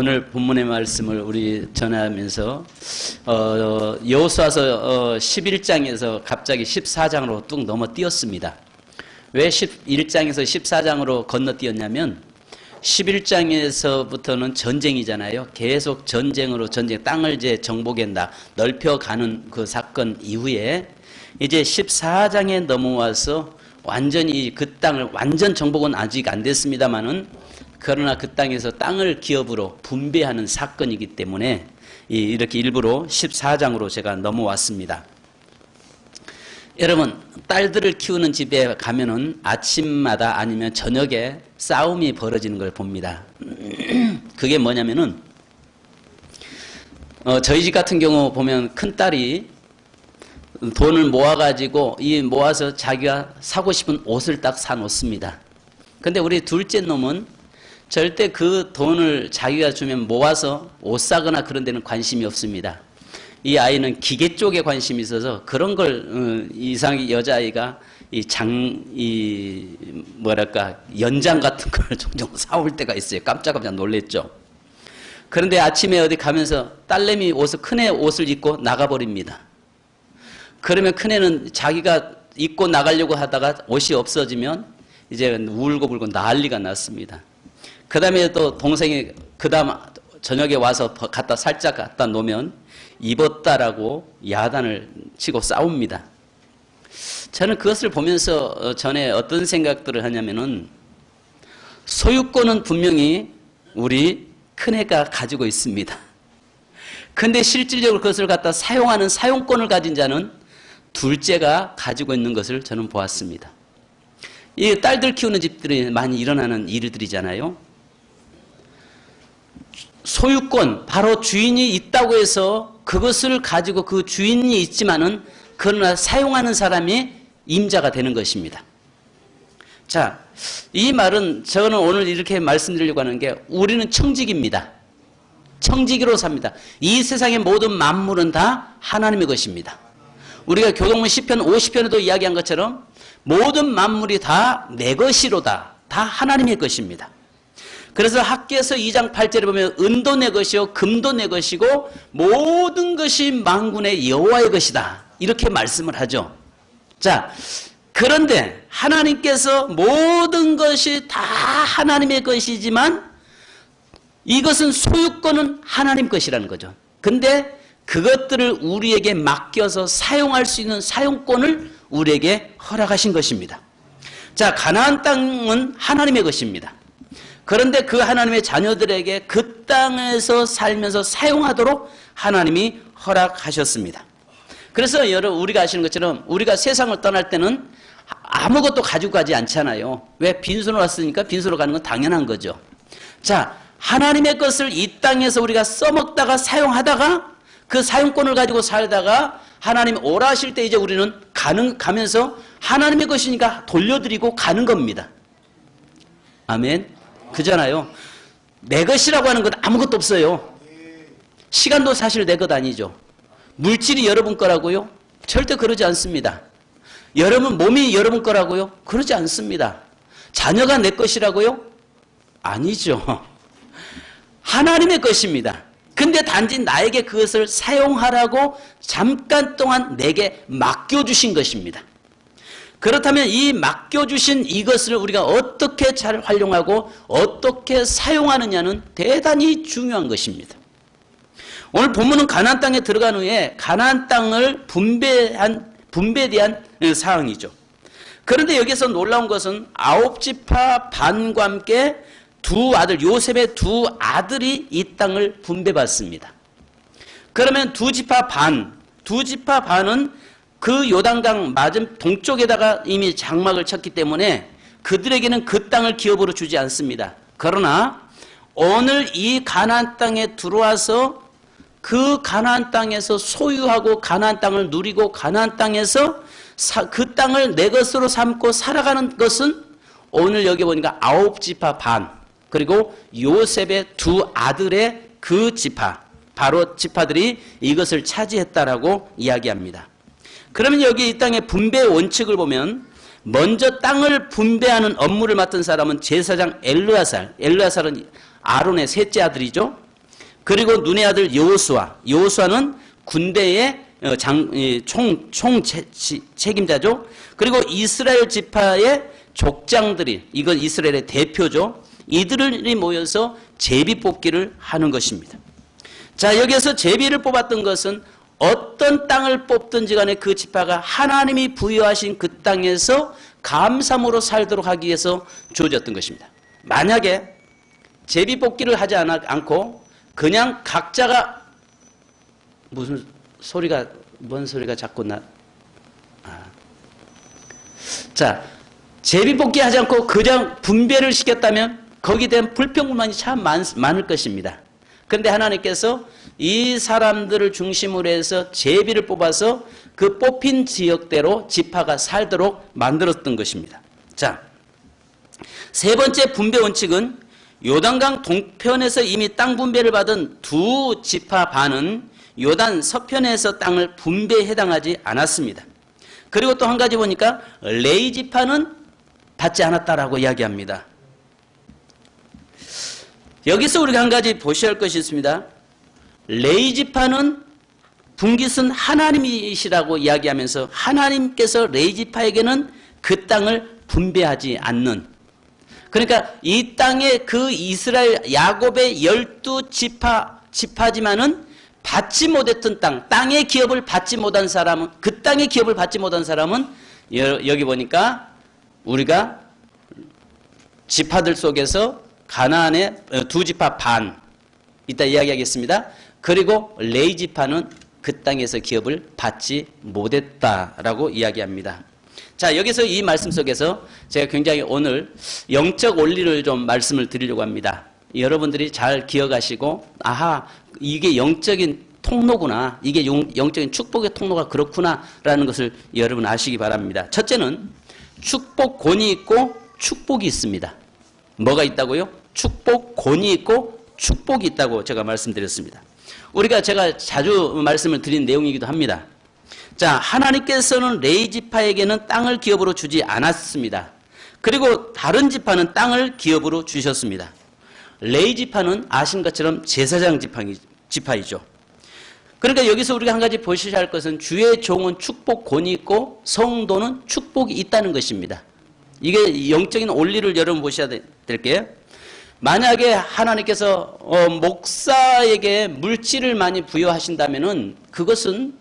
오늘 본문의 말씀을 우리 전하면서 여호수아서 11장에서 갑자기 14장으로 뚝 넘어뛰었습니다. 왜 11장에서 14장으로 건너뛰었냐면 11장에서부터는 전쟁이잖아요. 계속 전쟁으로 땅을 이제 정복해 넓혀가는 그 사건 이후에 이제 14장에 넘어와서 완전히 그 땅을 완전 정복은 아직 안 됐습니다만은 그러나 그 땅에서 땅을 기업으로 분배하는 사건이기 때문에 이렇게 일부러 14장으로 제가 넘어왔습니다. 여러분, 딸들을 키우는 집에 가면은 아침마다 아니면 저녁에 싸움이 벌어지는 걸 봅니다. 그게 뭐냐면은 저희 집 같은 경우 보면 큰딸이 돈을 모아가지고 모아서 자기가 사고 싶은 옷을 딱 사놓습니다. 근데 우리 둘째 놈은 절대 그 돈을 자기가 주면 모아서 옷 사거나 그런 데는 관심이 없습니다. 이 아이는 기계 쪽에 관심이 있어서 그런 걸 이상 여자아이가 연장 같은 걸 종종 사올 때가 있어요. 깜짝깜짝 놀랬죠. 그런데 아침에 어디 가면서 딸내미 옷을 큰애 옷을 입고 나가버립니다. 그러면 큰애는 자기가 입고 나가려고 하다가 옷이 없어지면 이제 울고불고 난리가 났습니다. 그 다음에 또 동생이 그 다음 저녁에 와서 살짝 갖다 놓으면 입었다라고 야단을 치고 싸웁니다. 저는 그것을 보면서 전에 어떤 생각들을 하냐면은 소유권은 분명히 우리 큰애가 가지고 있습니다. 근데 실질적으로 그것을 갖다 사용하는 사용권을 가진 자는 둘째가 가지고 있는 것을 저는 보았습니다. 이 딸들 키우는 집들이 많이 일어나는 일들이잖아요. 소유권, 바로 주인이 있다고 해서 그것을 가지고 그 주인이 있지만은 그러나 사용하는 사람이 임자가 되는 것입니다. 자, 이 말은 저는 오늘 이렇게 말씀드리려고 하는 게 우리는 청지기입니다. 청지기로 삽니다. 이 세상의 모든 만물은 다 하나님의 것입니다. 우리가 교동문 10편 50편에도 이야기한 것처럼 모든 만물이 다 내 것이로다. 다 하나님의 것입니다. 그래서 학개서 2장 8절에 보면 은도 내 것이요 금도 내 것이고 모든 것이 만군의 여호와의 것이다. 이렇게 말씀을 하죠. 자, 그런데 하나님께서 모든 것이 다 하나님의 것이지만 이것은 소유권은 하나님 것이라는 거죠. 근데 그것들을 우리에게 맡겨서 사용할 수 있는 사용권을 우리에게 허락하신 것입니다. 자, 가나안 땅은 하나님의 것입니다. 그런데 그 하나님의 자녀들에게 그 땅에서 살면서 사용하도록 하나님이 허락하셨습니다. 그래서 여러분 우리가 아시는 것처럼 우리가 세상을 떠날 때는 아무것도 가지고 가지 않잖아요. 왜? 빈손으로 왔으니까 빈손으로 가는 건 당연한 거죠. 자, 하나님의 것을 이 땅에서 우리가 써먹다가 사용하다가 그 사용권을 가지고 살다가 하나님 오라 하실 때 이제 우리는 가면서 하나님의 것이니까 돌려드리고 가는 겁니다. 아멘. 그잖아요. 내 것이라고 하는 건 아무것도 없어요. 시간도 사실 내 것 아니죠. 물질이 여러분 거라고요? 절대 그러지 않습니다. 여러분 몸이 여러분 거라고요? 그러지 않습니다. 자녀가 내 것이라고요? 아니죠. 하나님의 것입니다. 근데 단지 나에게 그것을 사용하라고 잠깐 동안 내게 맡겨주신 것입니다. 그렇다면 이 맡겨주신 이것을 우리가 어떻게 잘 활용하고 어떻게 사용하느냐는 대단히 중요한 것입니다. 오늘 본문은 가나안 땅에 들어간 후에 가나안 땅을 분배에 대한 사항이죠. 그런데 여기서 놀라운 것은 9지파 반과 함께 두 아들, 요셉의 두 아들이 이 땅을 분배받습니다. 그러면 두 지파 반은 그 요단강 맞은 동쪽에다가 이미 장막을 쳤기 때문에 그들에게는 그 땅을 기업으로 주지 않습니다. 그러나 오늘 이 가나안 땅에 들어와서 그 가나안 땅에서 소유하고 가나안 땅을 누리고 가나안 땅에서 그 땅을 내 것으로 삼고 살아가는 것은 오늘 여기 보니까 9지파 반 그리고 요셉의 두 아들의 그 지파 바로 지파들이 이것을 차지했다라고 이야기합니다. 그러면 여기 이 땅의 분배 원칙을 보면 먼저 땅을 분배하는 업무를 맡은 사람은 제사장 엘르아살은 아론의 셋째 아들이죠. 그리고 눈의 아들 여호수아. 여호수아는 군대의 총 책임자죠. 그리고 이스라엘 지파의 족장들이, 이건 이스라엘의 대표죠. 이들이 모여서 제비 뽑기를 하는 것입니다. 자, 여기에서 제비를 뽑았던 것은 어떤 땅을 뽑든지 간에 그 지파가 하나님이 부여하신 그 땅에서 감사함으로 살도록 하기 위해서 주어졌던 것입니다. 만약에 제비 뽑기를 하지 않고 그냥 각자가 무슨 소리가, 뭔 소리가 자꾸 자, 제비 뽑기 하지 않고 그냥 분배를 시켰다면 거기에 대한 불평불만이 참 많을 것입니다. 그런데 하나님께서 이 사람들을 중심으로 해서 제비를 뽑아서 그 뽑힌 지역대로 지파가 살도록 만들었던 것입니다. 자, 세 번째 분배 원칙은 요단강 동편에서 이미 땅 분배를 받은 두 지파 반은 요단 서편에서 땅을 분배에 해당하지 않았습니다. 그리고 또 한 가지 보니까 레위 지파는 받지 않았다라고 이야기합니다. 여기서 우리가 한 가지 보셔야 할 것이 있습니다. 레위 지파는 분깃은 하나님이시라고 이야기하면서 하나님께서 레위 지파에게는 그 땅을 분배하지 않는, 그러니까 이 땅에 그 이스라엘 야곱의 12지파지만은 받지 못했던 땅의 기업을 받지 못한 사람은, 그 땅의 기업을 받지 못한 사람은 여기 보니까 우리가 지파들 속에서 가나안의 두 지파 반, 이따 이야기하겠습니다. 그리고 레위 지파는 그 땅에서 기업을 받지 못했다라고 이야기합니다. 자, 여기서 이 말씀 속에서 제가 굉장히 오늘 영적 원리를 좀 말씀을 드리려고 합니다. 여러분들이 잘 기억하시고, 아하, 이게 영적인 통로구나, 이게 영적인 축복의 통로가 그렇구나라는 것을 여러분 아시기 바랍니다. 첫째는 축복권이 있고 축복이 있습니다. 뭐가 있다고요? 축복권이 있고 축복이 있다고 제가 말씀드렸습니다. 제가 자주 말씀을 드린 내용이기도 합니다. 자, 하나님께서는 레위 지파에게는 땅을 기업으로 주지 않았습니다. 그리고 다른 지파는 땅을 기업으로 주셨습니다. 레위 지파는 아신 것처럼 제사장 지파이죠. 그러니까 여기서 우리가 한 가지 보셔야 할 것은 주의 종은 축복권이 있고 성도는 축복이 있다는 것입니다. 이게 영적인 원리를 여러분 보셔야 될게요. 만약에 하나님께서 목사에게 물질을 많이 부여하신다면은 그것은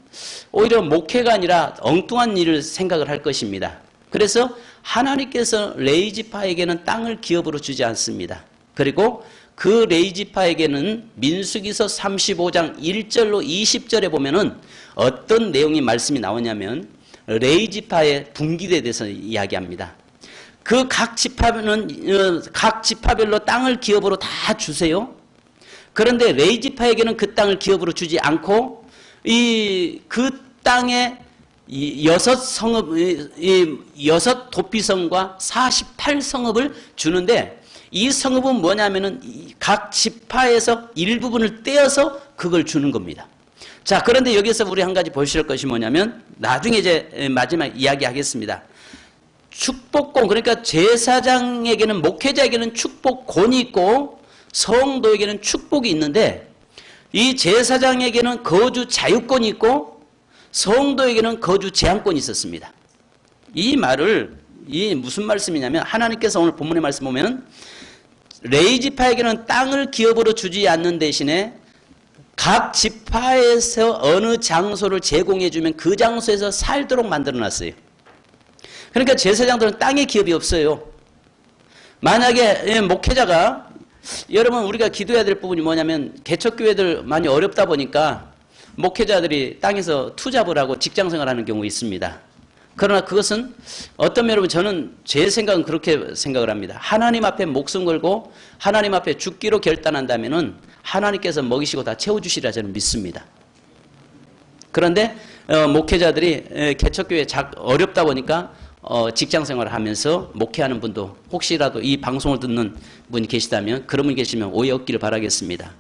오히려 목회가 아니라 엉뚱한 일을 생각을 할 것입니다. 그래서 하나님께서 레위 지파에게는 땅을 기업으로 주지 않습니다. 그리고 그 레위 지파에게는 민수기서 35장 1절로 20절에 보면은 어떤 내용이 말씀이 나오냐면 레위 지파의 분깃에 대해서 이야기합니다. 그 각 지파별로 땅을 기업으로 다 주세요. 그런데 레위 지파에게는 그 땅을 기업으로 주지 않고 그 땅에 6 도피성과 48성읍을 주는데, 이 성읍은 뭐냐면은 각 지파에서 일부분을 떼어서 그걸 주는 겁니다. 자, 그런데 여기서 우리 한 가지 보실 것이 뭐냐면, 나중에 이제 마지막 이야기하겠습니다. 축복권, 그러니까 제사장에게는, 목회자에게는 축복권이 있고 성도에게는 축복이 있는데, 이 제사장에게는 거주 자유권이 있고 성도에게는 거주 제한권이 있었습니다. 이 무슨 말씀이냐면, 하나님께서 오늘 본문의 말씀 보면 레위 지파에게는 땅을 기업으로 주지 않는 대신에 각 지파에서 어느 장소를 제공해 주면 그 장소에서 살도록 만들어 놨어요. 그러니까 제사장들은 땅의 기업이 없어요. 만약에 목회자가, 여러분 우리가 기도해야 될 부분이 뭐냐면, 개척교회들 많이 어렵다 보니까 목회자들이 땅에서 투잡을 하고 직장생활하는 경우 있습니다. 그러나 그것은 어떤 여러분, 저는 제 생각은 그렇게 생각을 합니다. 하나님 앞에 목숨 걸고 하나님 앞에 죽기로 결단한다면은 하나님께서 먹이시고 다 채워주시리라 저는 믿습니다. 그런데 목회자들이 개척교회 어렵다 보니까 직장생활을 하면서 목회하는 분도 혹시라도 이 방송을 듣는 분이 계시다면, 그런 분이 계시면 오해 없기를 바라겠습니다.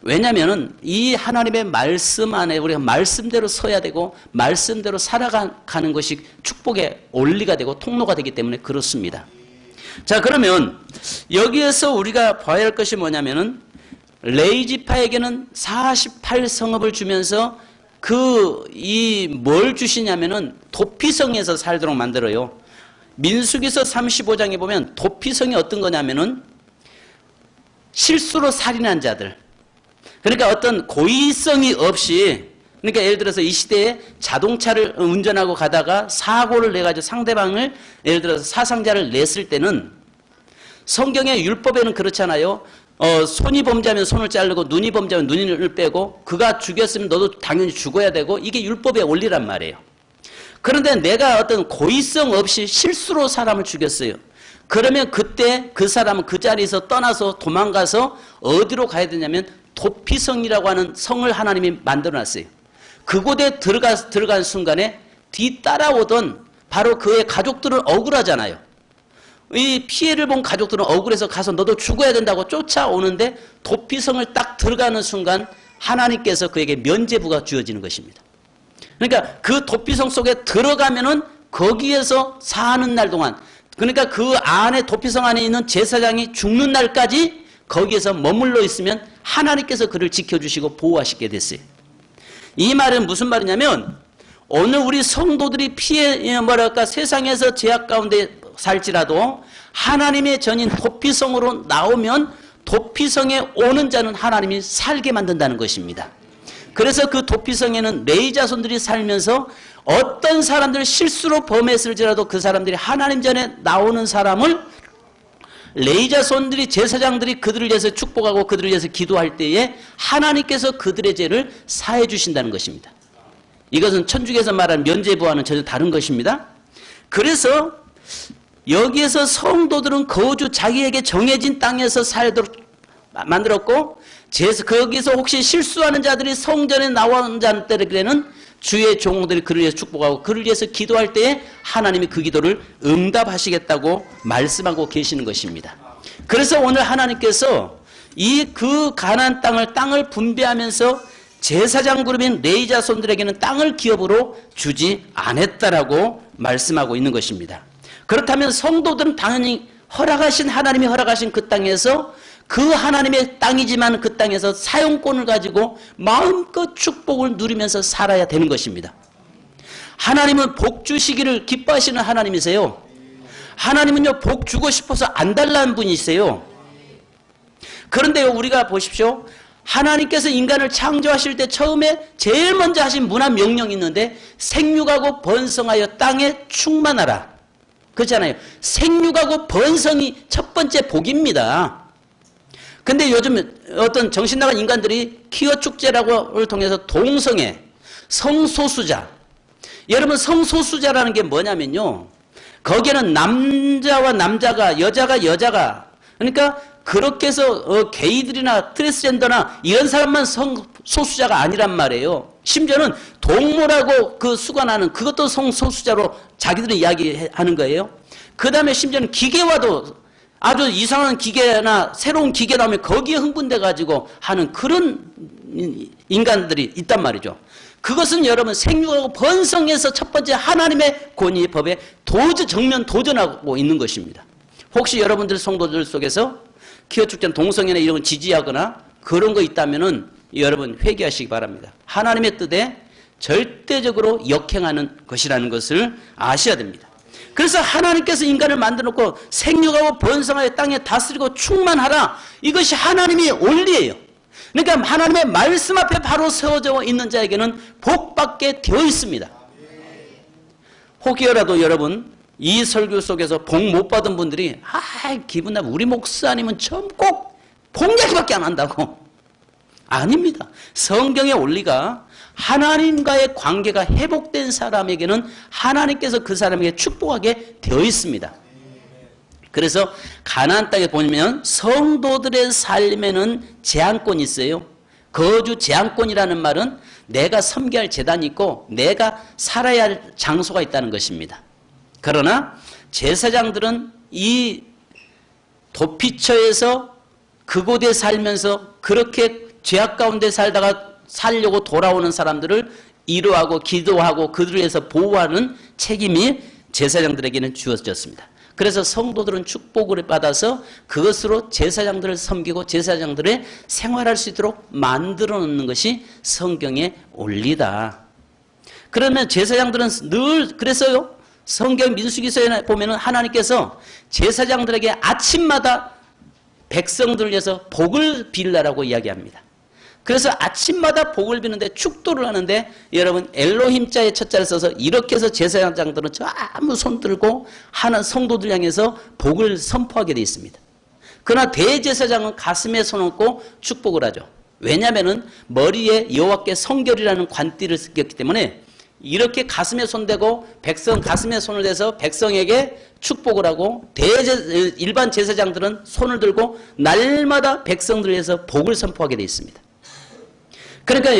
왜냐하면 이 하나님의 말씀 안에 우리가 말씀대로 서야 되고 말씀대로 살아가는 것이 축복의 원리가 되고 통로가 되기 때문에 그렇습니다. 자, 그러면 여기에서 우리가 봐야 할 것이 뭐냐면은, 레위지파에게는 48성읍을 주면서 뭘 주시냐면은 도피성에서 살도록 만들어요. 민수기서 35장에 보면 도피성이 어떤 거냐면은 실수로 살인한 자들. 그러니까 어떤 고의성이 없이, 그러니까 예를 들어서 이 시대에 자동차를 운전하고 가다가 사고를 내가지고 상대방을 예를 들어서 사상자를 냈을 때는 성경의 율법에는 그렇잖아요. 손이 범죄하면 손을 자르고 눈이 범죄하면 눈을 빼고 그가 죽였으면 너도 당연히 죽어야 되고 이게 율법의 원리란 말이에요. 그런데 내가 어떤 고의성 없이 실수로 사람을 죽였어요. 그러면 그때 그 사람은 그 자리에서 떠나서 도망가서 어디로 가야 되냐면 도피성이라고 하는 성을 하나님이 만들어놨어요. 그곳에 들어간 순간에 뒤따라오던 바로 그의 가족들은 억울하잖아요. 이 피해를 본 가족들은 억울해서 가서 너도 죽어야 된다고 쫓아오는데 도피성을 딱 들어가는 순간 하나님께서 그에게 면죄부가 주어지는 것입니다. 그러니까 그 도피성 속에 들어가면은 거기에서 사는 날 동안, 그러니까 그 안에 도피성 안에 있는 제사장이 죽는 날까지 거기에서 머물러 있으면 하나님께서 그를 지켜주시고 보호하시게 됐어요. 이 말은 무슨 말이냐면 오늘 우리 성도들이 세상에서 죄악 가운데 살지라도 하나님의 전인 도피성으로 나오면 도피성에 오는 자는 하나님이 살게 만든다는 것입니다. 그래서 그 도피성에는 레위 자손들이 살면서 어떤 사람들 실수로 범했을지라도 그 사람들이 하나님 전에 나오는 사람을 레위 자손들이 제사장들이 그들을 위해서 축복하고 그들을 위해서 기도할 때에 하나님께서 그들의 죄를 사해 주신다는 것입니다. 이것은 천주교에서 말하는 면죄부와는 전혀 다른 것입니다. 그래서 여기에서 성도들은 거주 자기에게 정해진 땅에서 살도록 만들었고 거기서 혹시 실수하는 자들이 성전에 나온 자들에게는 주의 종들이 그를 위해서 축복하고 그를 위해서 기도할 때에 하나님이 그 기도를 응답하시겠다고 말씀하고 계시는 것입니다. 그래서 오늘 하나님께서 그 가나안 땅을 분배하면서 제사장 그룹인 레위 자손들에게는 땅을 기업으로 주지 않았다라고 말씀하고 있는 것입니다. 그렇다면 성도들은 당연히 하나님이 허락하신 그 땅에서 그 하나님의 땅이지만 그 땅에서 사용권을 가지고 마음껏 축복을 누리면서 살아야 되는 것입니다. 하나님은 복 주시기를 기뻐하시는 하나님이세요. 하나님은요, 복 주고 싶어서 안 달라는 분이세요. 그런데요, 우리가 보십시오. 하나님께서 인간을 창조하실 때 처음에 제일 먼저 하신 문화 명령이 있는데 생육하고 번성하여 땅에 충만하라. 그렇잖아요. 생육하고 번성이 첫 번째 복입니다. 근데 요즘 어떤 정신나간 인간들이 퀴어 축제라고를 통해서 동성애, 성소수자. 여러분, 성소수자라는 게 뭐냐면요, 거기에는 남자와 남자가, 여자가, 그러니까 그렇게 해서 게이들이나 트랜스젠더나 이런 사람만 성소수자가 아니란 말이에요. 심지어는 동물하고 그 수관하는 그것도 성소수자로 자기들은 이야기하는 거예요. 그 다음에 심지어는 기계와도 아주 이상한 기계나 새로운 기계 나오면 거기에 흥분돼 가지고 하는 그런 인간들이 있단 말이죠. 그것은 여러분 생육하고 번성해서 첫 번째 하나님의 권위의 법에 정면 도전하고 있는 것입니다. 혹시 여러분들 성도들 속에서 퀴어축제나 동성애나 이런 거 지지하거나 그런 거 있다면은 여러분 회개하시기 바랍니다. 하나님의 뜻에 절대적으로 역행하는 것이라는 것을 아셔야 됩니다. 그래서 하나님께서 인간을 만들어놓고 생육하고 번성하여 땅에 다스리고 충만하라. 이것이 하나님의 원리예요. 그러니까 하나님의 말씀 앞에 바로 세워져 있는 자에게는 복받게 되어 있습니다. 혹여라도 여러분 이 설교 속에서 복 못 받은 분들이 기분 나쁘 우리 목사님은 처음 꼭 복 얘기밖에 안 한다고. 아닙니다. 성경의 원리가 하나님과의 관계가 회복된 사람에게는 하나님께서 그 사람에게 축복하게 되어 있습니다. 그래서 가나안 땅에 보면 성도들의 삶에는 제한권이 있어요. 거주 제한권이라는 말은 내가 섬겨야 할 제단이 있고 내가 살아야 할 장소가 있다는 것입니다. 그러나 제사장들은 이 도피처에서 그곳에 살면서 그렇게 죄악 가운데 살려고 돌아오는 사람들을 위로하고 기도하고 그들을 위해서 보호하는 책임이 제사장들에게는 주어졌습니다. 그래서 성도들은 축복을 받아서 그것으로 제사장들을 섬기고 제사장들의 생활할 수 있도록 만들어 놓는 것이 성경의 원리다. 그러면 제사장들은 늘 그랬어요. 성경 민수기서에 보면은 하나님께서 제사장들에게 아침마다 백성들을 위해서 복을 빌라라고 이야기합니다. 그래서 아침마다 복을 비는데 축도를 하는데 여러분 엘로힘자의 첫자를 써서 이렇게 해서 제사장들은 전부 손 들고 하는 성도들 향해서 복을 선포하게 되어 있습니다. 그러나 대제사장은 가슴에 손 얹고 축복을 하죠. 왜냐하면 머리에 여호와께 성결이라는 관띠를 쓰였기 때문에 이렇게 가슴에 손대고 백성 가슴에 손을 대서 백성에게 축복을 하고 일반 제사장들은 손을 들고 날마다 백성들을 위해서 복을 선포하게 되어 있습니다. 그러니까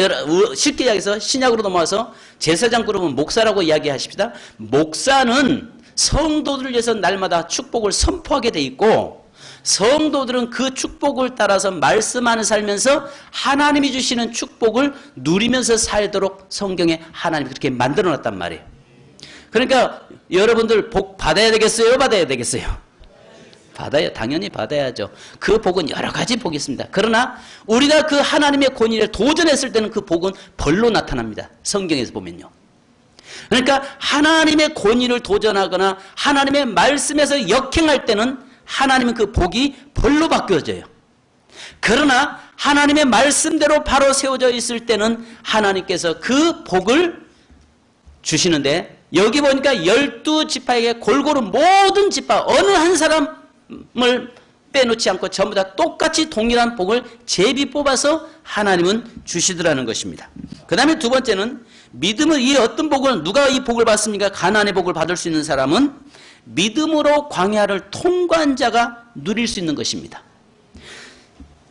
쉽게 이야기해서 신약으로 넘어와서 제사장 그룹은 목사라고 이야기하십시다. 목사는 성도들을 위해서 날마다 축복을 선포하게 돼 있고 성도들은 그 축복을 따라서 말씀하는 살면서 하나님이 주시는 축복을 누리면서 살도록 성경에 하나님이 그렇게 만들어놨단 말이에요. 그러니까 여러분들 복 받아야 되겠어요? 받아야 되겠어요? 받아야, 당연히 받아야죠. 그 복은 여러 가지 복이 있습니다. 그러나 우리가 그 하나님의 권위를 도전했을 때는 그 복은 벌로 나타납니다. 성경에서 보면요. 그러니까 하나님의 권위를 도전하거나 하나님의 말씀에서 역행할 때는 하나님은 그 복이 벌로 바뀌어져요. 그러나 하나님의 말씀대로 바로 세워져 있을 때는 하나님께서 그 복을 주시는데 여기 보니까 12지파에게 골고루 모든 지파 어느 한 사람을 빼놓지 않고 전부 다 똑같이 동일한 복을 제비 뽑아서 하나님은 주시더라는 것입니다. 그 다음에 두 번째는 믿음을 이 어떤 복을 누가 이 복을 받습니까? 가나안의 복을 받을 수 있는 사람은 믿음으로 광야를 통과한 자가 누릴 수 있는 것입니다.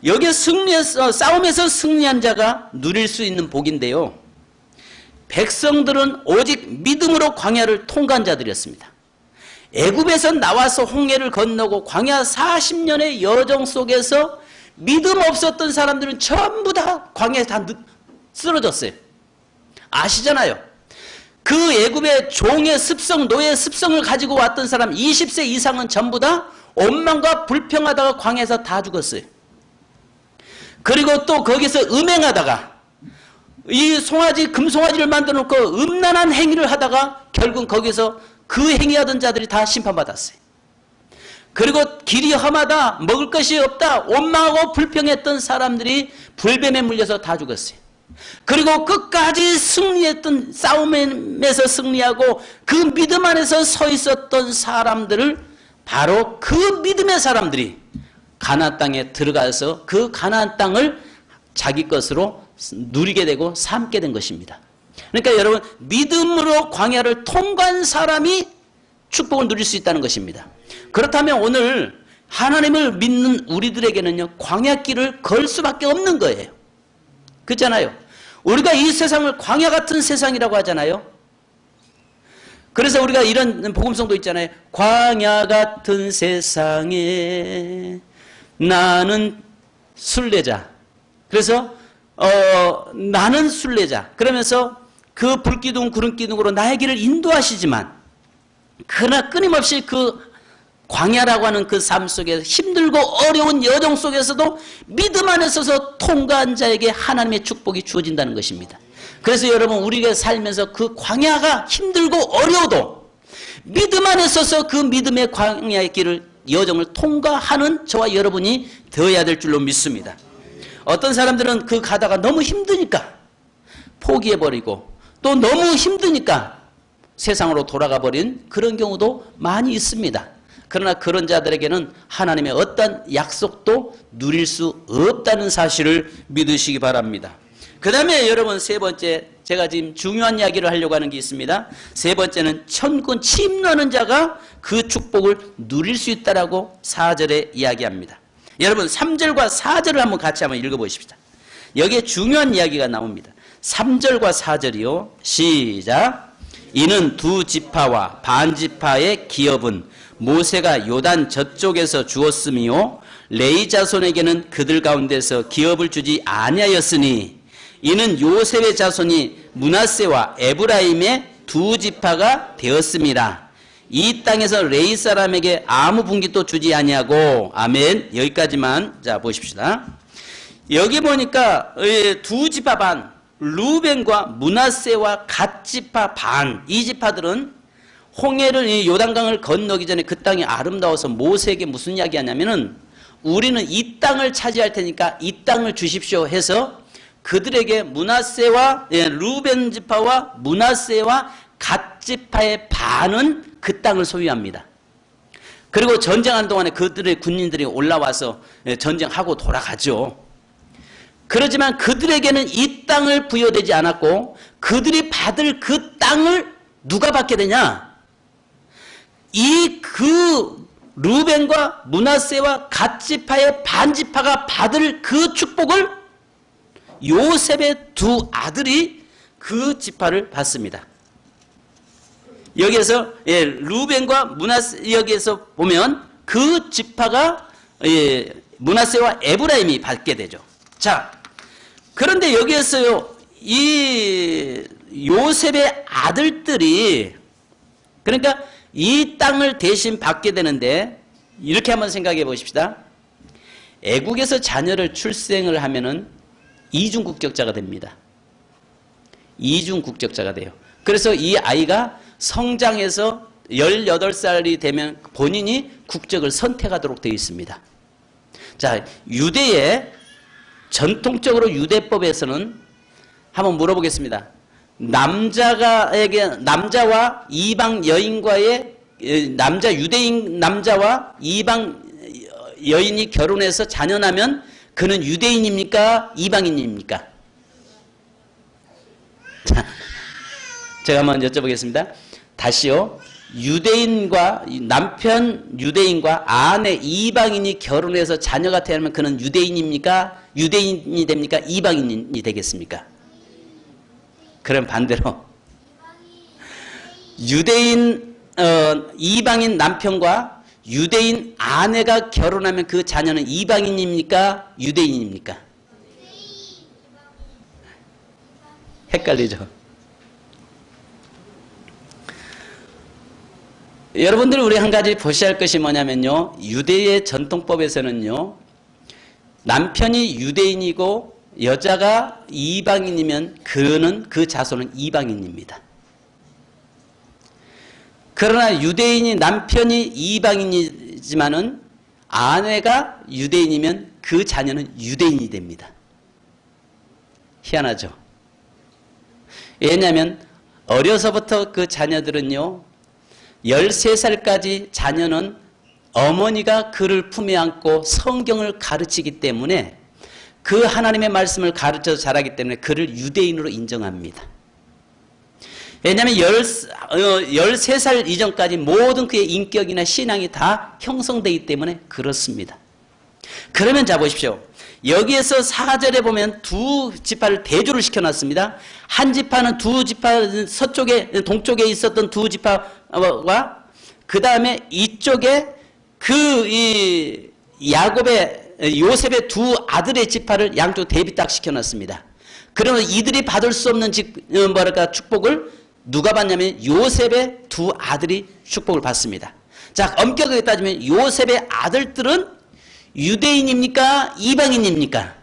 여기에 싸움에서 승리한 자가 누릴 수 있는 복인데요. 백성들은 오직 믿음으로 광야를 통과한 자들이었습니다. 애굽에서 나와서 홍해를 건너고 광야 40년의 여정 속에서 믿음 없었던 사람들은 전부 다 광야에 다 쓰러졌어요. 아시잖아요. 그 애굽의 종의 습성, 노예 습성을 가지고 왔던 사람 20세 이상은 전부 다 원망과 불평하다가 광야에서 다 죽었어요. 그리고 또 거기서 음행하다가 이 송아지, 금송아지를 만들어 놓고 음란한 행위를 하다가 결국 거기서 그 행위하던 자들이 다 심판받았어요. 그리고 길이 험하다, 먹을 것이 없다, 원망하고 불평했던 사람들이 불뱀에 물려서 다 죽었어요. 그리고 끝까지 승리했던 싸움에서 승리하고 그 믿음 안에서 서 있었던 사람들을 바로 그 믿음의 사람들이 가나안 땅에 들어가서 그 가나안 땅을 자기 것으로 누리게 되고 삼게 된 것입니다. 그러니까 여러분 믿음으로 광야를 통과한 사람이 축복을 누릴 수 있다는 것입니다. 그렇다면 오늘 하나님을 믿는 우리들에게는요 광야길을 걸 수밖에 없는 거예요. 그렇잖아요. 우리가 이 세상을 광야 같은 세상이라고 하잖아요. 그래서 우리가 이런 복음성도 있잖아요. 광야 같은 세상에 나는 순례자. 그래서 나는 순례자. 그러면서 그 불기둥 구름기둥으로 나의 길을 인도하시지만 그러나 끊임없이 그 광야라고 하는 그 삶 속에서 힘들고 어려운 여정 속에서도 믿음 안에 서서 통과한 자에게 하나님의 축복이 주어진다는 것입니다. 그래서 여러분 우리가 살면서 그 광야가 힘들고 어려워도 믿음 안에 서서 그 믿음의 광야의 길을 여정을 통과하는 저와 여러분이 되어야 될 줄로 믿습니다. 어떤 사람들은 그 가다가 너무 힘드니까 포기해버리고 또 너무 힘드니까 세상으로 돌아가 버린 그런 경우도 많이 있습니다. 그러나 그런 자들에게는 하나님의 어떤 약속도 누릴 수 없다는 사실을 믿으시기 바랍니다. 그 다음에 여러분 세 번째, 제가 지금 중요한 이야기를 하려고 하는 게 있습니다. 세 번째는 천군 침노하는 자가 그 축복을 누릴 수 있다라고 4절에 이야기합니다. 여러분 3절과 4절을 한번 같이 한번 읽어보십시다. 여기에 중요한 이야기가 나옵니다. 3절과 4절이요. 시작. 이는 두 지파와 반 지파의 기업은 모세가 요단 저쪽에서 주었으며 레위 자손에게는 그들 가운데서 기업을 주지 아니하였으니 이는 요셉의 자손이 므낫세와 에브라임의 두 지파가 되었습니다. 이 땅에서 레위 사람에게 아무 분깃도 주지 아니하고. 아멘. 여기까지만. 자, 보십시다. 여기 보니까 두 지파 반, 루벤과 므낫세와 갓 지파 반, 이 지파들은 홍해를 요단강을 건너기 전에 그 땅이 아름다워서 모세에게 무슨 이야기 하냐면은 우리는 이 땅을 차지할 테니까 이 땅을 주십시오 해서 그들에게 므낫세와 루벤 지파와 므낫세와 갓 지파의 반은 그 땅을 소유합니다. 그리고 전쟁하는 동안에 그들의 군인들이 올라와서 전쟁하고 돌아가죠. 그렇지만 그들에게는 이 땅을 부여되지 않았고 그들이 받을 그 땅을 누가 받게 되냐? 그 루벤과 므낫세와 갓 지파의 반 지파가 받을 그 축복을 요셉의 두 아들이 그 지파를 받습니다. 여기에서 루벤과 므낫세 여기에서 보면 그 지파가 므낫세와 에브라임이 받게 되죠. 자, 그런데 여기에서요, 이 요셉의 아들들이 그러니까 이 땅을 대신 받게 되는데 이렇게 한번 생각해 보십시다. 애국에서 자녀를 출생을 하면은 이중 국적자가 됩니다. 이중 국적자가 돼요. 그래서 이 아이가 성장해서 18살이 되면 본인이 국적을 선택하도록 되어 있습니다. 자, 유대의 전통적으로 유대법에서는 한번 물어보겠습니다. 남자와 이방 여인과의 남자 유대인 남자와 이방 여인이 결혼해서 자녀 나면 그는 유대인입니까? 이방인입니까? 자, 제가 한번 여쭤보겠습니다. 다시요. 남편 유대인과 아내 이방인이 결혼해서 자녀가 태어나면 그는 유대인입니까? 유대인이 됩니까? 이방인이 되겠습니까? 그럼 반대로 이방인 남편과 유대인 아내가 결혼하면 그 자녀는 이방인입니까? 유대인입니까? 헷갈리죠? 여러분들 우리 한 가지 보셔야 할 것이 뭐냐면요. 유대의 전통법에서는요. 남편이 유대인이고 여자가 이방인이면 그 자손은 이방인입니다. 그러나 유대인이 남편이 이방인이지만은 아내가 유대인이면 그 자녀는 유대인이 됩니다. 희한하죠? 왜냐하면 어려서부터 그 자녀들은요. 13살까지 자녀는 어머니가 그를 품에 안고 성경을 가르치기 때문에 그 하나님의 말씀을 가르쳐서 자라기 때문에 그를 유대인으로 인정합니다. 왜냐하면 13살 이전까지 모든 그의 인격이나 신앙이 다 형성되기 때문에 그렇습니다. 그러면 자 보십시오. 여기에서 4절에 보면 두 지파를 대조를 시켜놨습니다. 한 지파는 두 지파 동쪽에 있었던 두 지파와 그 다음에 이쪽에 요셉의 두 아들의 지파를 양쪽 대비 딱 시켜놨습니다. 그러면 이들이 받을 수 없는 축복을 누가 받냐면 요셉의 두 아들이 축복을 받습니다. 자, 엄격하게 따지면 요셉의 아들들은 유대인입니까? 이방인입니까?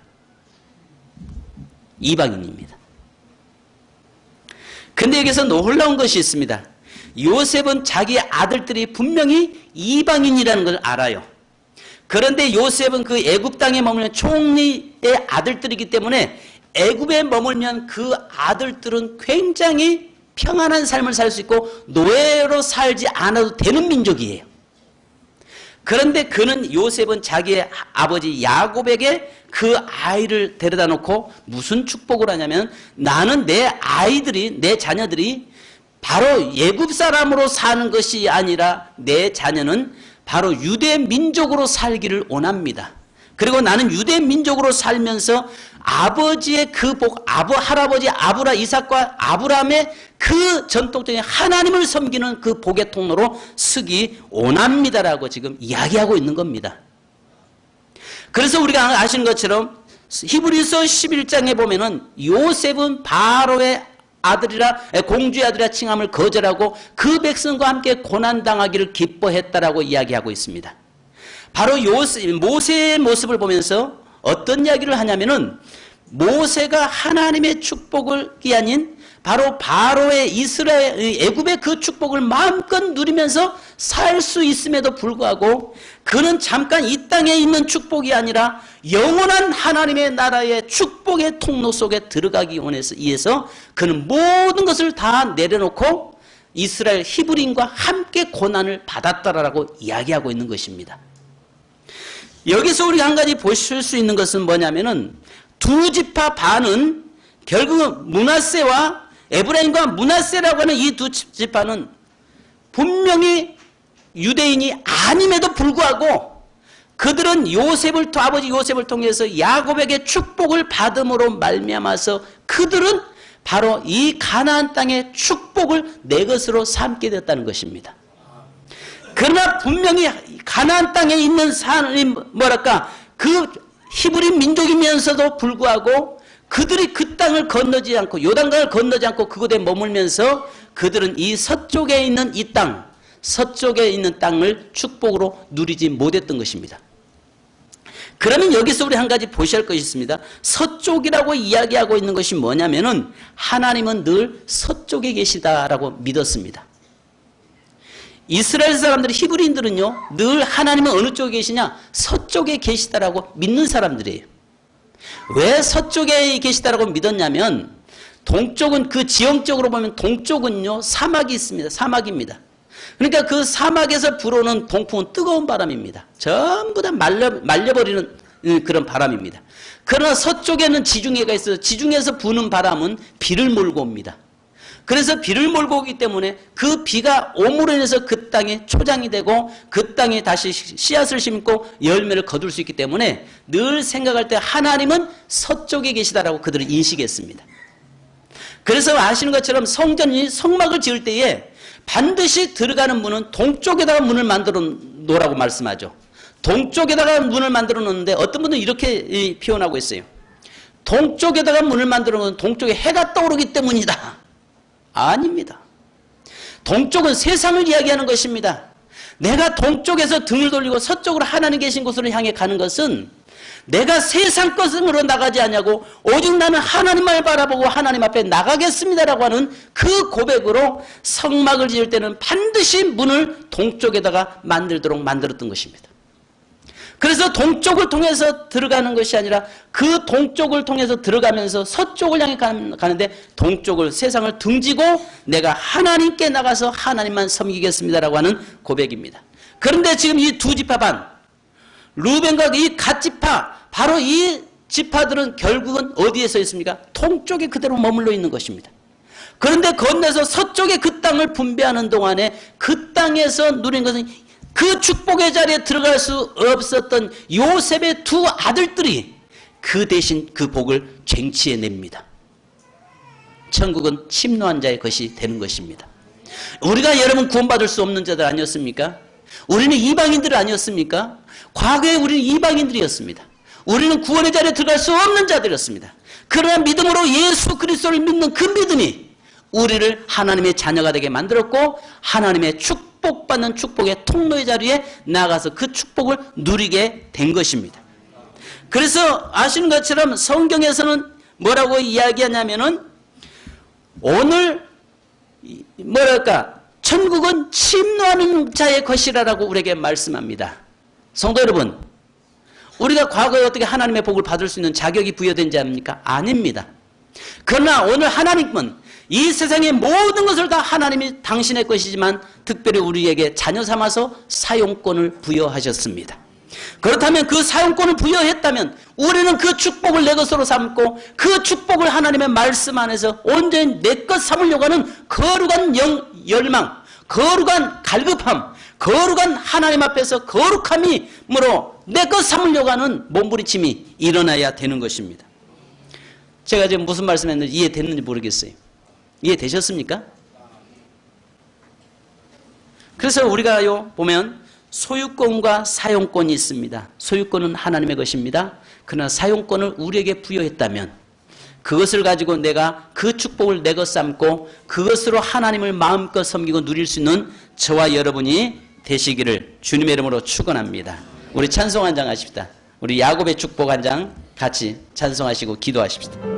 이방인입니다. 근데 여기서 놀라운 것이 있습니다. 요셉은 자기 아들들이 분명히 이방인이라는 걸 알아요. 그런데 요셉은 그 애굽 땅에 머물면 총리의 아들들이기 때문에 애굽에 머물면 그 아들들은 굉장히 평안한 삶을 살 수 있고 노예로 살지 않아도 되는 민족이에요. 그런데 요셉은 자기의 아버지 야곱에게 그 아이를 데려다 놓고 무슨 축복을 하냐면 나는 내 자녀들이 바로 애굽 사람으로 사는 것이 아니라 내 자녀는 바로 유대 민족으로 살기를 원합니다. 그리고 나는 유대 민족으로 살면서 아버지의 그 할아버지 이삭과 아브라함의 그 전통적인 하나님을 섬기는 그 복의 통로로 서기 원합니다라고 지금 이야기하고 있는 겁니다. 그래서 우리가 아시는 것처럼 히브리서 11장에 보면은 요셉은 바로의 공주의 아들이라 칭함을 거절하고 그 백성과 함께 고난당하기를 기뻐했다라고 이야기하고 있습니다. 바로 모세의 모습을 보면서 어떤 이야기를 하냐면은 모세가 하나님의 축복이 아닌 바로 바로의 애굽의 그 축복을 마음껏 누리면서 살 수 있음에도 불구하고 그는 잠깐 이 땅에 있는 축복이 아니라 영원한 하나님의 나라의 축복의 통로 속에 들어가기 위해서 그는 모든 것을 다 내려놓고 이스라엘 히브리인과 함께 고난을 받았다라고 이야기하고 있는 것입니다. 여기서 우리가 한 가지 보실 수 있는 것은 뭐냐면은 두 지파 반은 결국은 므낫세와 에브라임과 므낫세라고 하는 이 두 지파는 분명히 유대인이 아님에도 불구하고 그들은 아버지 요셉을 통해서 야곱에게 축복을 받음으로 말미암아서 그들은 바로 이 가나안 땅의 축복을 내 것으로 삼게 되었다는 것입니다. 그러나 분명히 가나안 땅에 있는 그 히브리 민족이면서도 불구하고 그들이 그 땅을 건너지 않고 요단강을 건너지 않고 그곳에 머물면서 그들은 이 서쪽에 있는 이 땅, 서쪽에 있는 땅을 축복으로 누리지 못했던 것입니다. 그러면 여기서 우리 한 가지 보셔야 할 것이 있습니다. 서쪽이라고 이야기하고 있는 것이 뭐냐면은 하나님은 늘 서쪽에 계시다라고 믿었습니다. 이스라엘 사람들, 히브리인들은요, 늘 하나님은 어느 쪽에 계시냐? 서쪽에 계시다라고 믿는 사람들이에요. 왜 서쪽에 계시다라고 믿었냐면, 동쪽은 그 지형적으로 보면 동쪽은요, 사막이 있습니다. 사막입니다. 그러니까 그 사막에서 불어오는 동풍은 뜨거운 바람입니다. 전부 다 말려버리는 그런 바람입니다. 그러나 서쪽에는 지중해가 있어서 지중해에서 부는 바람은 비를 몰고 옵니다. 그래서 비를 몰고 오기 때문에 그 비가 옴으로 인해서 그 땅이 초장이 되고 그 땅에 다시 씨앗을 심고 열매를 거둘 수 있기 때문에 늘 생각할 때 하나님은 서쪽에 계시다라고 그들은 인식했습니다. 그래서 아시는 것처럼 성막을 지을 때에 반드시 들어가는 문은 동쪽에다가 문을 만들어 놓으라고 말씀하죠. 동쪽에다가 문을 만들어 놓는데 어떤 분들은 이렇게 표현하고 있어요. 동쪽에다가 문을 만들어 놓으면 동쪽에 해가 떠오르기 때문이다. 아닙니다. 동쪽은 세상을 이야기하는 것입니다. 내가 동쪽에서 등을 돌리고 서쪽으로 하나님 계신 곳으로 향해 가는 것은 내가 세상 것으로 나가지 않냐고 오직 나는 하나님만 바라보고 하나님 앞에 나가겠습니다라고 하는 그 고백으로 성막을 지을 때는 반드시 문을 동쪽에다가 만들도록 만들었던 것입니다. 그래서 동쪽을 통해서 들어가는 것이 아니라 그 동쪽을 통해서 들어가면서 서쪽을 향해 가는데 동쪽을 세상을 등지고 내가 하나님께 나가서 하나님만 섬기겠습니다라고 하는 고백입니다. 그런데 지금 이 두 지파 반 루벤과 이 갓지파 바로 이 지파들은 결국은 어디에 서 있습니까? 동쪽에 그대로 머물러 있는 것입니다. 그런데 건너서 서쪽에 그 땅을 분배하는 동안에 그 땅에서 누린 것은 그 축복의 자리에 들어갈 수 없었던 요셉의 두 아들들이 그 대신 그 복을 쟁취해냅니다. 천국은 침노한 자의 것이 되는 것입니다. 우리가 여러분 구원받을 수 없는 자들 아니었습니까? 우리는 이방인들 아니었습니까? 과거에 우리는 이방인들이었습니다. 우리는 구원의 자리에 들어갈 수 없는 자들이었습니다. 그러나 믿음으로 예수 그리스도를 믿는 그 믿음이 우리를 하나님의 자녀가 되게 만들었고 하나님의 축복받는 축복의 통로의 자리에 나가서 그 축복을 누리게 된 것입니다. 그래서 아시는 것처럼 성경에서는 뭐라고 이야기하냐면은 오늘 천국은 침노하는 자의 것이라고 우리에게 말씀합니다. 성도 여러분, 우리가 과거에 어떻게 하나님의 복을 받을 수 있는 자격이 부여된 자입니까? 아닙니다. 그러나 오늘 하나님은 이 세상의 모든 것을 다 하나님이 당신의 것이지만 특별히 우리에게 자녀 삼아서 사용권을 부여하셨습니다. 그렇다면 그 사용권을 부여했다면 우리는 그 축복을 내 것으로 삼고 그 축복을 하나님의 말씀 안에서 온전히 내 것 삼으려고 하는 거룩한 열망, 거룩한 갈급함, 거룩한 하나님 앞에서 거룩함이므로 내 것 삼으려고 하는 몸부림침이 일어나야 되는 것입니다. 제가 지금 무슨 말씀했는지 이해됐는지 모르겠어요. 이해되셨습니까? 그래서 우리가요 보면 소유권과 사용권이 있습니다. 소유권은 하나님의 것입니다. 그러나 사용권을 우리에게 부여했다면 그것을 가지고 내가 그 축복을 내 것 삼고 그것으로 하나님을 마음껏 섬기고 누릴 수 있는 저와 여러분이 되시기를 주님의 이름으로 축원합니다. 우리 찬송 한 장 하십시다. 우리 야곱의 축복 한 장 같이 찬송하시고 기도하십시다.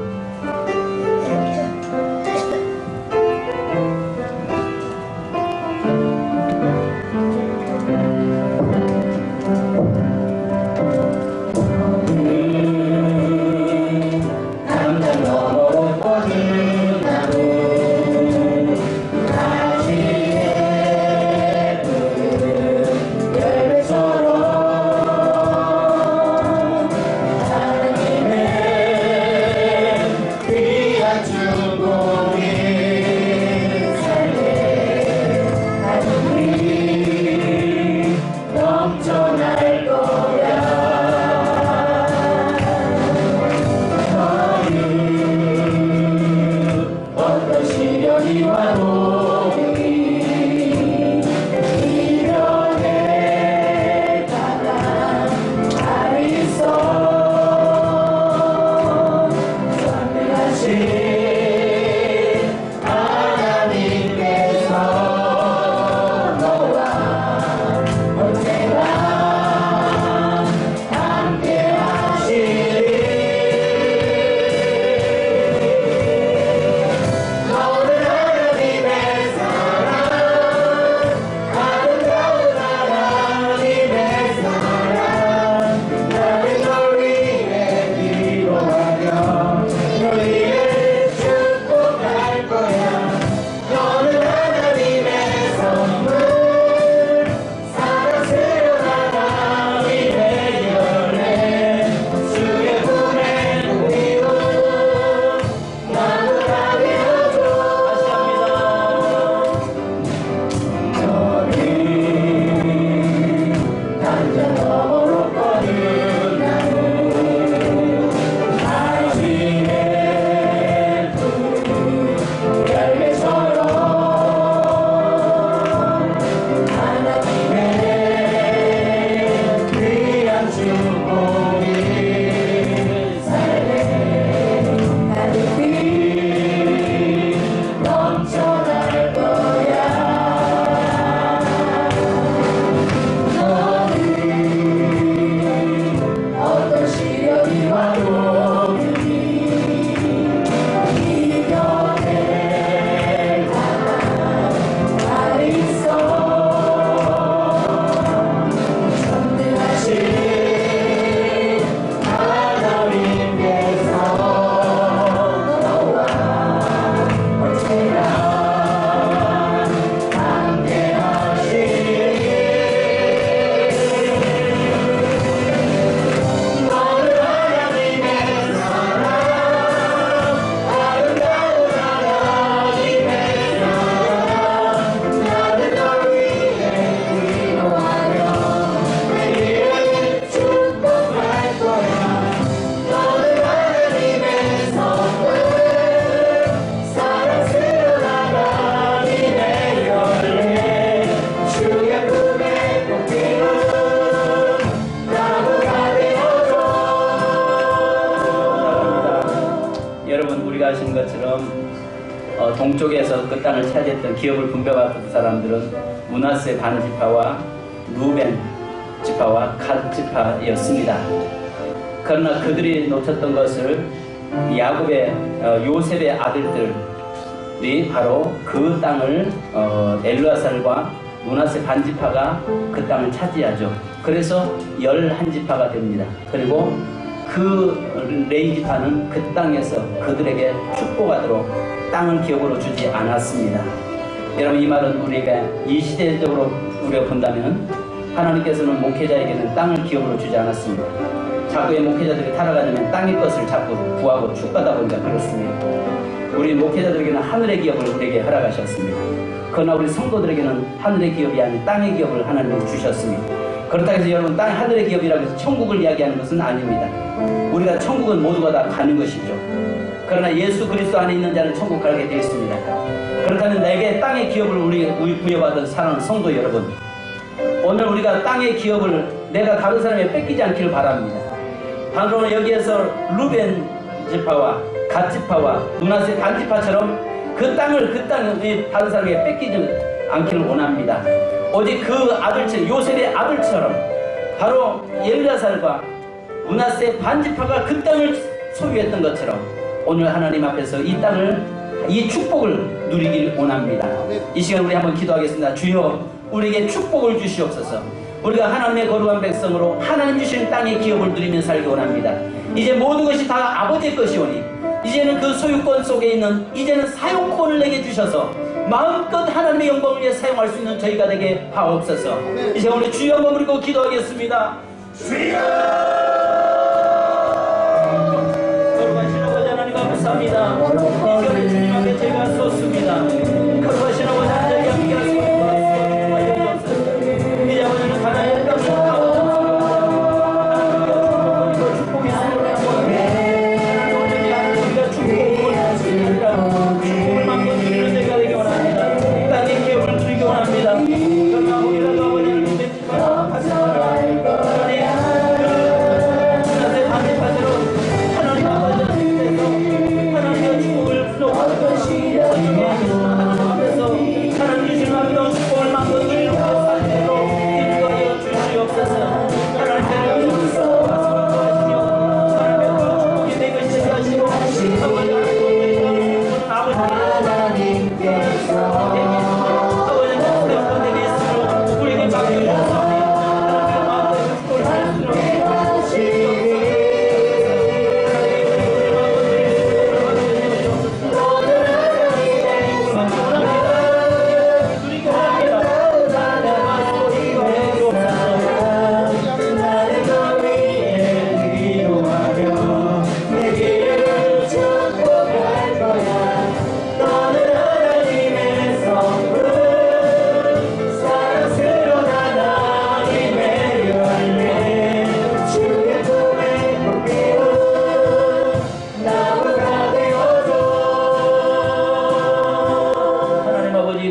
동쪽에서 그 땅을 차지했던 기업을 분배받았던 사람들은 므낫세 반 지파와 루벤 지파와 갓 지파였습니다. 그러나 그들이 놓쳤던 것을 야곱의 요셉의 아들들이 바로 그 땅을 엘르아살과 므낫세 반 지파가 그 땅을 차지하죠. 그래서 11지파가 됩니다. 그리고 그 레위 지파는 그 땅에서 그들에게 축복하도록 땅을 기업으로 주지 않았습니다. 여러분, 이 말은 우리가 이 시대적으로 우리가 본다면 하나님께서는 목회자에게는 땅을 기업으로 주지 않았습니다. 자꾸의 목회자들이 타락하려면 땅의 것을 자꾸 구하고 축받아 보니까 그렇습니다. 우리 목회자들에게는 하늘의 기업을 우리에게 허락하셨습니다. 그러나 우리 성도들에게는 하늘의 기업이 아닌 땅의 기업을 하나님이 주셨습니다. 그렇다고 해서 여러분, 땅 하늘의 기업이라고 해서 천국을 이야기하는 것은 아닙니다. 우리가 천국은 모두가 다 가는 것이죠. 그러나 예수 그리스도 안에 있는 자는 천국 가게 되어 있습니다. 그렇다면 내게 땅의 기업을 우리 부여받은 사랑하는 성도 여러분, 오늘 우리가 땅의 기업을 내가 다른 사람에 뺏기지 않기를 바랍니다. 방금 여기에서 루벤 지파와 갓지파와 므낫세 반지파처럼 그 땅을 다른 사람에게 뺏기지 않기를 원합니다. 오직 그 아들처럼, 요셉의 아들처럼 바로 엘르아살과 므낫세 반지파가 그 땅을 소유했던 것처럼 오늘 하나님 앞에서 이 땅을, 이 축복을 누리길 원합니다. 이 시간 우리 한번 기도하겠습니다. 주여, 우리에게 축복을 주시옵소서. 우리가 하나님의 거룩한 백성으로 하나님 주시는 땅의 기업을 누리며 살기 원합니다. 이제 모든 것이 다 아버지의 것이오니 이제는 그 소유권 속에 있는 이제는 사용권을 내게 주셔서 마음껏 하나님의 영광을 위해 사용할 수 있는 저희가 되게 하옵소서. 이제 우리 주여 한번 부르고 기도하겠습니다. 주여! 거룩하신 아버지 하나님 감사합니다. 이 시간에 주님 앞에 제가 섰습니다. 거룩하신 아버지 하나님 함께 하시옵소서. 이제 아버지는 가나안의 땅을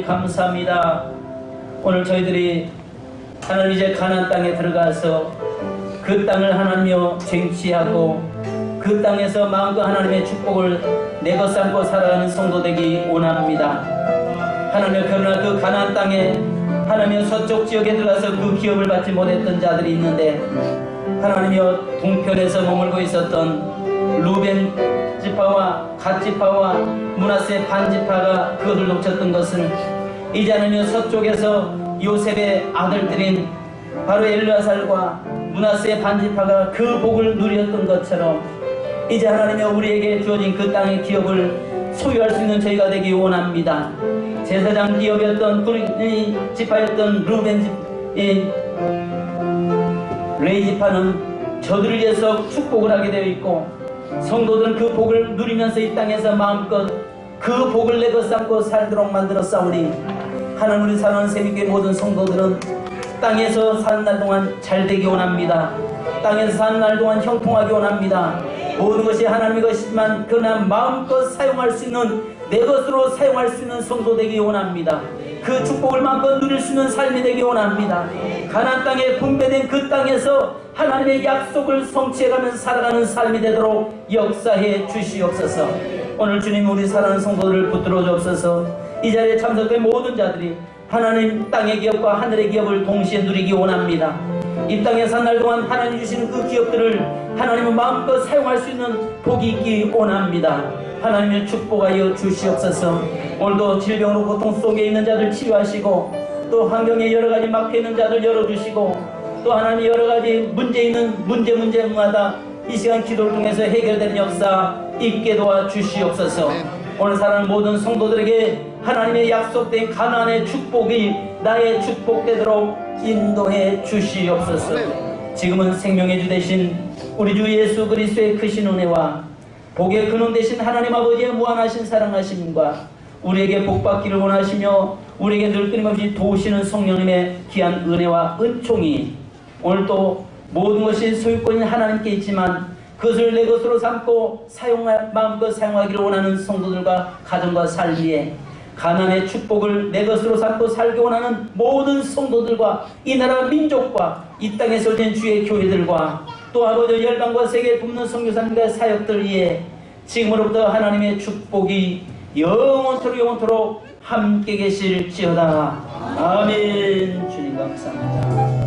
감사합니다. 오늘 저희들이 하나님 이제 가나안 땅에 들어가서 그 땅을 하나님이여 쟁취하고 그 땅에서 마음껏 하나님의 축복을 내거 삼고 살아가는 성도 되기 원합니다. 하나님, 그러나 그 가나안 땅에 하나님이여 서쪽 지역에 들어가서 그 기업을 받지 못했던 자들이 있는데 하나님이여 동편에서 머물고 있었던 루벤 지파와 갓 지파와 므낫세 반 지파가 그것을 놓쳤던 것을 이제 하나님이여 서쪽에서 요셉의 아들들인 바로 엘르아살과 므낫세 반 지파가 그 복을 누렸던 것처럼 이제 하나님이여 우리에게 주어진 그 땅의 기업을 소유할 수 있는 저희가 되기 원합니다. 제사장 기업이었던 지파였던 루벤 레이 지파는 저들을 위해서 축복을 하게 되어 있고 성도들은 그 복을 누리면서 이 땅에서 마음껏 그 복을 내거 삼고 살도록 만들어 싸우니 하나님을 사랑하는 새벽의 모든 성도들은 땅에서 사는 날 동안 잘 되기 원합니다. 땅에서 사는 날 동안 형통하기 원합니다. 모든 것이 하나님의 것이지만 그러나 마음껏 사용할 수 있는 내 것으로 사용할 수 있는 성도 되기 원합니다. 그 축복을 마음껏 누릴 수 있는 삶이 되기 원합니다. 가나안 땅에 분배된 그 땅에서 하나님의 약속을 성취해가면서 살아가는 삶이 되도록 역사해 주시옵소서. 오늘 주님 우리 사랑하는 성도들을 붙들어 주옵소서. 이 자리에 참석된 모든 자들이 하나님 땅의 기업과 하늘의 기업을 동시에 누리기 원합니다. 이 땅에 산 날 동안 하나님 주시는 그 기업들을 하나님은 마음껏 사용할 수 있는 복이 있기 원합니다. 하나님의 축복하여 주시옵소서. 오늘도 질병으로 고통 속에 있는 자들 치유하시고 또 환경에 여러가지 막혀 있는 자들 열어주시고 또 하나님 여러가지 문제 있는 문제마다 이 시간 기도를 통해서 해결되는 역사 있게 도와주시옵소서. 오늘 사랑하는 모든 성도들에게 하나님의 약속된 가나안의 축복이 나의 축복되도록 인도해 주시옵소서. 지금은 생명의 주 되신 우리 주 예수 그리스도의 크신 은혜와 복의 근원 되신 하나님 아버지의 무한하신 사랑하심과 우리에게 복받기를 원하시며 우리에게 늘 끊임없이 도우시는 성령님의 귀한 은혜와 은총이 오늘도 모든 것이 소유권인 하나님께 있지만 그것을 내 것으로 삼고 마음껏 사용하기를 원하는 성도들과 가정과 삶위에 가나안의 축복을 내 것으로 삼고 살기 원하는 모든 성도들과 이 나라 민족과 이 땅에 세워진 주의 교회들과 또 아버지 열방과 세계에 붓는 선교사님과 사역들 위에 지금으로부터 하나님의 축복이 영원토록 영원토록 함께 계실지어다. 아멘. 주님 감사합니다.